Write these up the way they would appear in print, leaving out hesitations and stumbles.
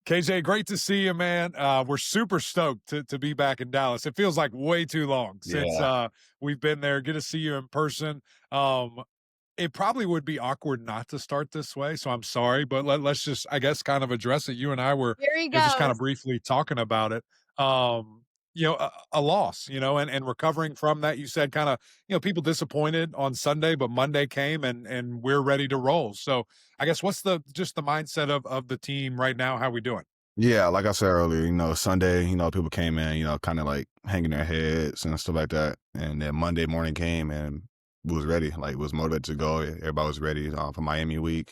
KJ, great to see you, man. We're super stoked to be back in Dallas. It feels like way too long since Yeah. we've been there. Good to see you in person. Um, it probably would be awkward not to start this way, so I'm sorry, but let's just, I guess, kind of address it. You and I were, Here he just kind of goes. briefly talking about it. Um, a loss, and recovering from that. You said kind of, people disappointed on Sunday, but Monday came and we're ready to roll. So I guess what's the mindset of the team right now? How we doing? Yeah, like I said earlier, Sunday, people came in, kind of like hanging their heads and stuff like that. And then Monday morning came and we was ready, like was motivated to go. Everybody was ready for Miami week.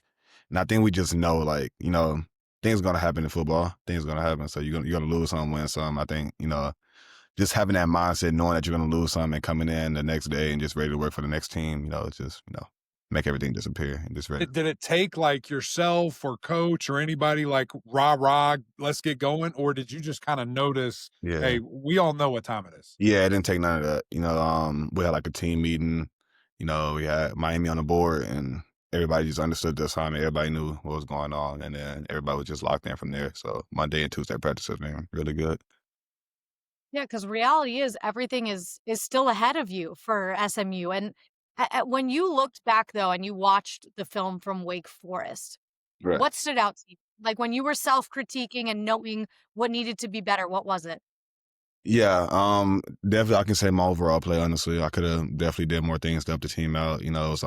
And I think we just know, like, things gonna happen in football. Things gonna happen. So you're gonna lose some, win some. I think, just having that mindset, knowing that you're gonna lose some and coming in the next day and just ready to work for the next team, it's just, make everything disappear and just ready. Did it take like yourself or coach or anybody like rah rah, let's get going, or did you just kind of notice, Yeah. hey, we all know what time it is? Yeah, it didn't take none of that. We had like a team meeting. We had Miami on the board, and everybody just understood the assignment. Everybody knew what was going on, and then everybody was just locked in from there. So Monday and Tuesday practices been really good. Yeah, because reality is everything is still ahead of you for SMU. And when you looked back though, and you watched the film from Wake Forest, Right. what stood out to you? Like when you were self-critiquing and knowing what needed to be better, what was it? Yeah, definitely I can say my overall play, honestly. I could have definitely did more things to help the team out. It was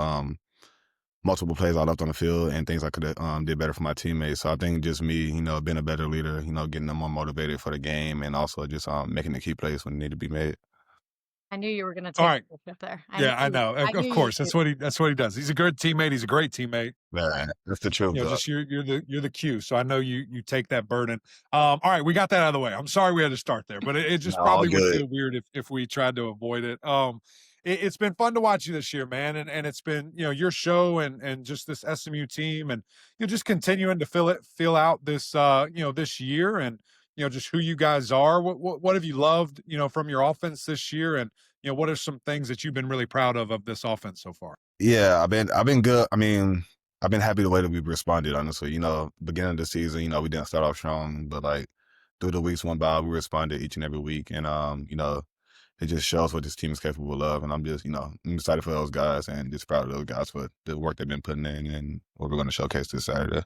multiple plays I left on the field and things I could have did better for my teammates. So I think just me, being a better leader, getting them more motivated for the game and also just making the key plays when they need to be made. I knew you were going to All take right. a trip there. Yeah, I know. I Of knew you course. would. That's what he does. He's a good teammate. He's a great teammate. Man, that's the truth, though. Just you're the Q. So I know you take that burden. All right, we got that out of the way. I'm sorry we had to start there, but it No, just all probably would good. feel weird if we tried to avoid it. It's been fun to watch you this year, man, and it's been your show and just this SMU team, and just continuing to fill out this this year, and just who you guys are. What have you loved from your offense this year, and what are some things that you've been really proud of this offense so far? Yeah, I've been good. I mean, I've been happy the way that we've responded, honestly. Beginning of the season, we didn't start off strong, but like through the weeks went by, we responded each and every week. And it just shows what this team is capable of. And I'm just, I'm excited for those guys and just proud of those guys for the work they've been putting in and what we're going to showcase this Saturday.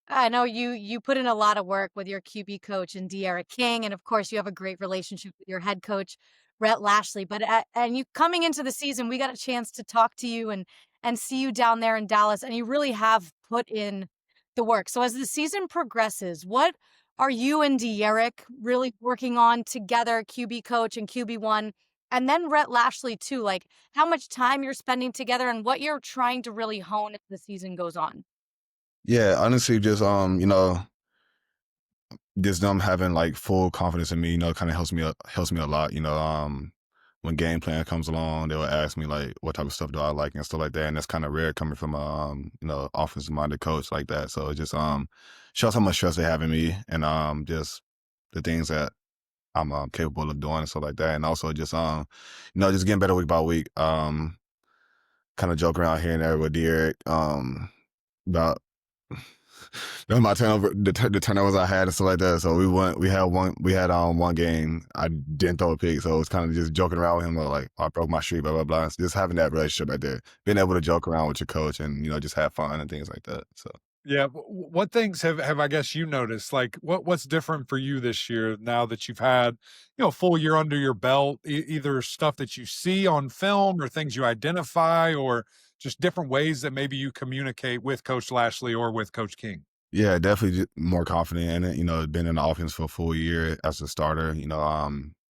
I know you put in a lot of work with your QB coach and De'Ara King, and of course you have a great relationship with your head coach Rhett Lashley. But and you coming into the season, we got a chance to talk to you and see you down there in Dallas, and you really have put in the work. So as the season progresses, what are you and De'Ara really working on together, QB coach and QB1, and then Rhett Lashley too? Like how much time you're spending together and what you're trying to really hone as the season goes on. Yeah, honestly, just them having like full confidence in me, kind of helps me a lot. When game plan comes along, they will ask me like what type of stuff do I like and stuff like that. And that's kind of rare coming from offensive minded coach like that. So it just shows how much trust they have in me and just the things that I'm capable of doing and stuff like that. And also just getting better week by week. Kind of joke around here and there with Derek about my turnover, the turnovers I had and stuff like that. So we had one game I didn't throw a pick, so it was kind of just joking around with him like I broke my streak, blah blah blah. Just having that relationship right there, being able to joke around with your coach and just have fun and things like that. So Yeah, what things have I guess you noticed? Like, what's different for you this year now that you've had, a full year under your belt? Either stuff that you see on film or things you identify, or just different ways that maybe you communicate with Coach Lashley or with Coach King. yeah, definitely more confident in it. Been in the offense for a full year as a starter.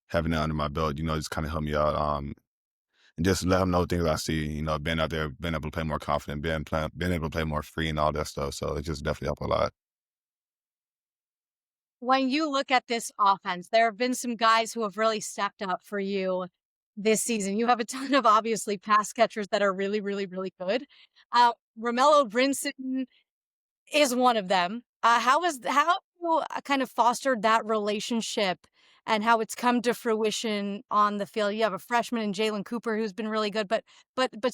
Having that under my belt, just kind of helped me out. And just let them know things I see. Being out there, being able to play more confident, being able to play more free and all that stuff. So it just definitely helped a lot. When you look at this offense, there have been some guys who have really stepped up for you this season. You have a ton of obviously pass catchers that are really, really, really good. Romello Brinson is one of them. How you kind of fostered that relationship and how it's come to fruition on the field? You have a freshman in Jalen Cooper who's been really good, but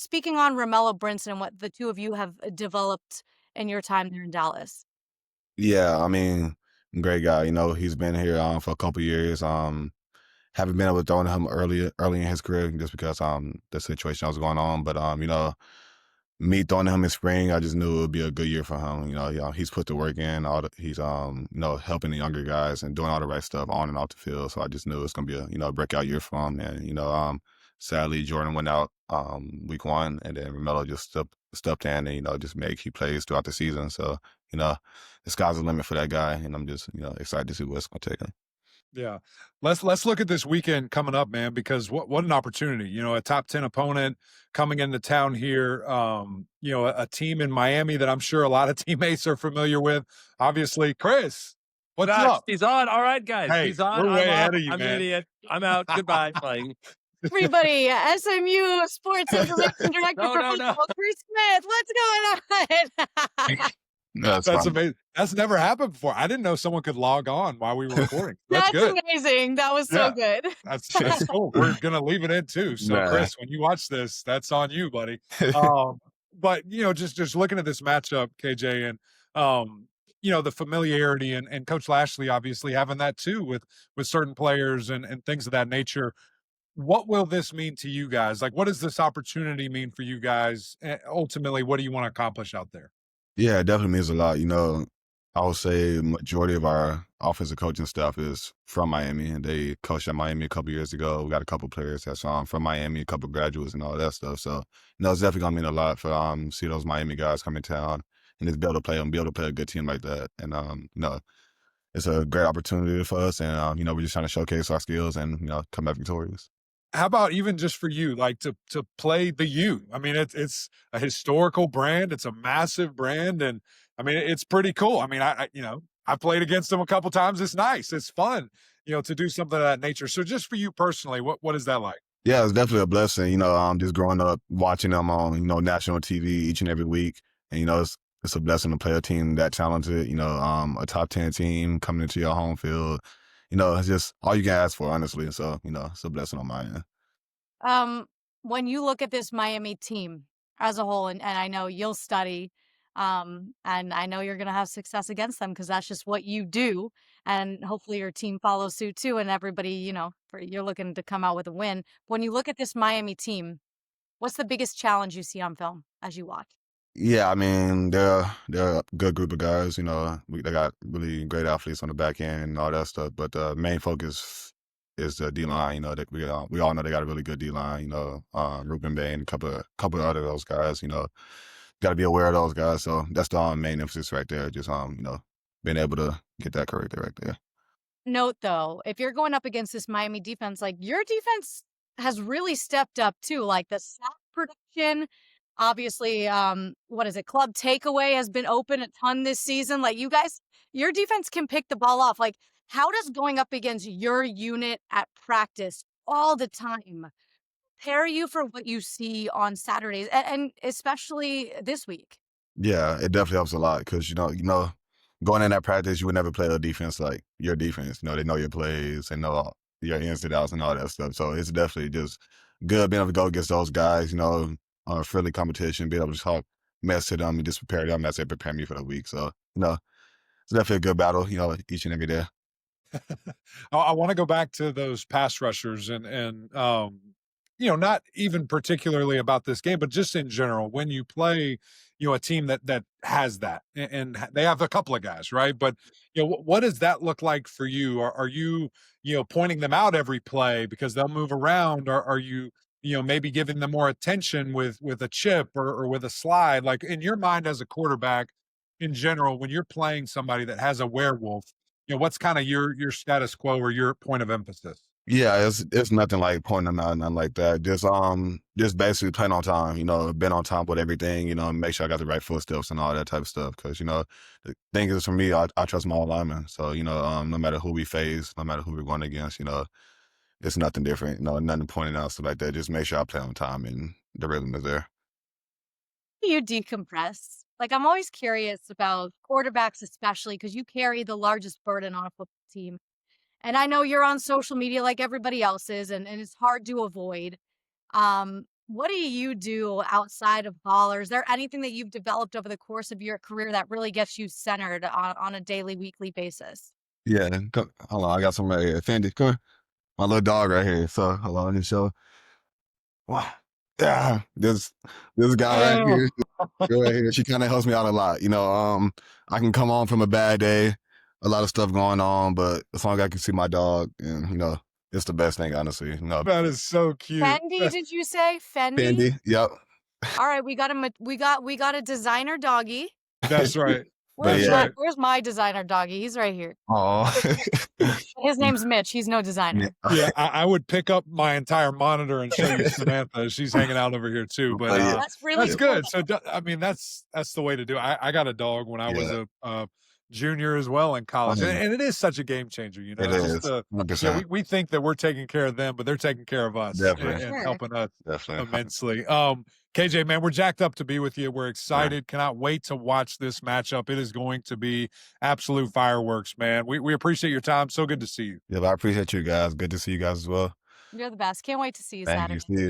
speaking on Romello Brinson and what the two of you have developed in your time there in Dallas. Yeah, I mean, great guy. You know, he's been here for a couple years. Haven't been able to throw to him early in his career just because the situation was going on. But you know, me throwing to him in spring, I just knew it would be a good year for him. He's put the work in. He's helping the younger guys and doing all the right stuff on and off the field. So I just knew it's gonna be a breakout year for him. And sadly Jordan went out week one, and then Romelo just stepped in and just made key plays throughout the season. So you know the sky's the limit for that guy, and I'm just excited to see what's gonna take him. Yeah. Let's look at this weekend coming up, man, because what an opportunity. A top 10 opponent coming into town here. A team in Miami that I'm sure a lot of teammates are familiar with. Obviously, Chris, what's Gosh, up? he's on. All right, guys. Hey, He's on. we're I'm way off. ahead of you, I'm an man. idiot. I'm out. Goodbye. Playing. Everybody, SMU Sports Information Director No, for no, no. Football, Chris Smith. What's going on? No, that's That's fine. amazing. That's never happened before. I didn't know someone could log on while we were recording. That's That's good. amazing. That was so Yeah. good. That's cool. We're gonna leave it in too. So, Nah. Chris, when you watch this, that's on you, buddy. But just looking at this matchup, KJ, and the familiarity and Coach Lashley obviously having that too with certain players and things of that nature. What will this mean to you guys? Like, what does this opportunity mean for you guys? Ultimately, what do you want to accomplish out there? Yeah, it definitely means a lot. I would say majority of our offensive coaching staff is from Miami, and they coached at Miami a couple years ago. We got a couple players that's from Miami, a couple graduates, and all that stuff. So, it's definitely gonna mean a lot for see those Miami guys come in town and just be able to play a good team like that. And it's a great opportunity for us, and we're just trying to showcase our skills and come back victorious. How about even just for you, like to play the U? I mean, it's a historical brand. It's a massive brand, and I mean, it's pretty cool. I mean, I played against them a couple times. It's nice. It's fun, to do something of that nature. So, just for you personally, what is that like? Yeah, it's definitely a blessing. Just growing up watching them on national TV each and every week, and it's a blessing to play a team that talented. A top 10 team coming into your home field. It's just all you can ask for, honestly. So it's a blessing on my end. Um, when you look at this Miami team as a whole, and I know you'll study, and I know you're going to have success against them because that's just what you do. And hopefully your team follows suit too. And everybody, you're looking to come out with a win. When you look at this Miami team, what's the biggest challenge you see on film as you watch? Yeah, I mean they're a good group of guys. They got really great athletes on the back end and all that stuff. But the main focus is the D line. That we all know they got a really good D line. Ruben Bain, a couple of other those guys. Got to be aware of those guys. So that's the main emphasis right there. Just being able to get that correct right there. Note though, if you're going up against this Miami defense, like your defense has really stepped up too. Like the sack production, obviously, what is it? Club takeaway has been open a ton this season. Like you guys, your defense can pick the ball off. Like, how does going up against your unit at practice all the time prepare you for what you see on Saturdays and especially this week? Yeah, it definitely helps a lot because going in that practice, you would never play a defense like your defense. They know your plays, they know your ins and outs and all that stuff. So it's definitely just good being able to go against those guys. Friendly competition, being able to talk mess to them and just prepare them as they prepare me for the week. So it's definitely a good battle. Each and every day. I want to go back to those pass rushers and not even particularly about this game, but just in general, when you play, a team that has that and they have a couple of guys, right? But what does that look like for you? Are you pointing them out every play because they'll move around, or are you maybe giving them more attention with a chip or with a slide? Like in your mind as a quarterback, in general, when you're playing somebody that has a werewolf, what's kinda your status quo or your point of emphasis? Yeah, it's nothing like pointing them out, nothing like that. Just basically playing on time. Been on time with everything. Make sure I got the right footsteps and all that type of stuff. Because the thing is for me, I trust my linemen. So no matter who we face, no matter who we're going against, it's nothing different. Nothing pointing out stuff like that. Just make sure I play on time and the rhythm is there. Do you decompress? Like, I'm always curious about quarterbacks, especially because you carry the largest burden on a football team. And I know you're on social media like everybody else is, and it's hard to avoid. What do you do outside of ball, or is there anything that you've developed over the course of your career that really gets you centered on a daily, weekly basis? Yeah, hold on, I got some right here. Fendi, come here. My little dog right here. So hold on, let me show. Wow. Yeah, this guy right Oh, here, girl right here, she kind of helps me out a lot. I can come home from a bad day, a lot of stuff going on, but as long as I can see my dog, and it's the best thing, honestly. that is so cute. Fendi, did you say? Fendi? Fendi, yep. All right, we got a designer doggy. That's right. But That's yeah, right. Where's my designer doggy? He's right here. oh, His name's Mitch. He's no designer. Yeah, I would pick up my entire monitor and show you Samantha. She's hanging out over here too. But But yeah, That's really that's cool. good. So I mean, that's the way to do it. I got a dog when I was yeah, a junior as well in college, um, and it is such a game changer. it Just is, yeah, 100%, we think that we're taking care of them, but they're taking care of us definitely, and Sure. helping us definitely. immensely. KJ, man, we're jacked up to be with you. We're Right. excited. Cannot wait to watch this matchup. It is going to be absolute fireworks, man. We appreciate your time. So good to see you. Yeah, but I appreciate you guys. Good to see you guys as well. You're the best. Can't wait to see you Thank you. Saturday. See you.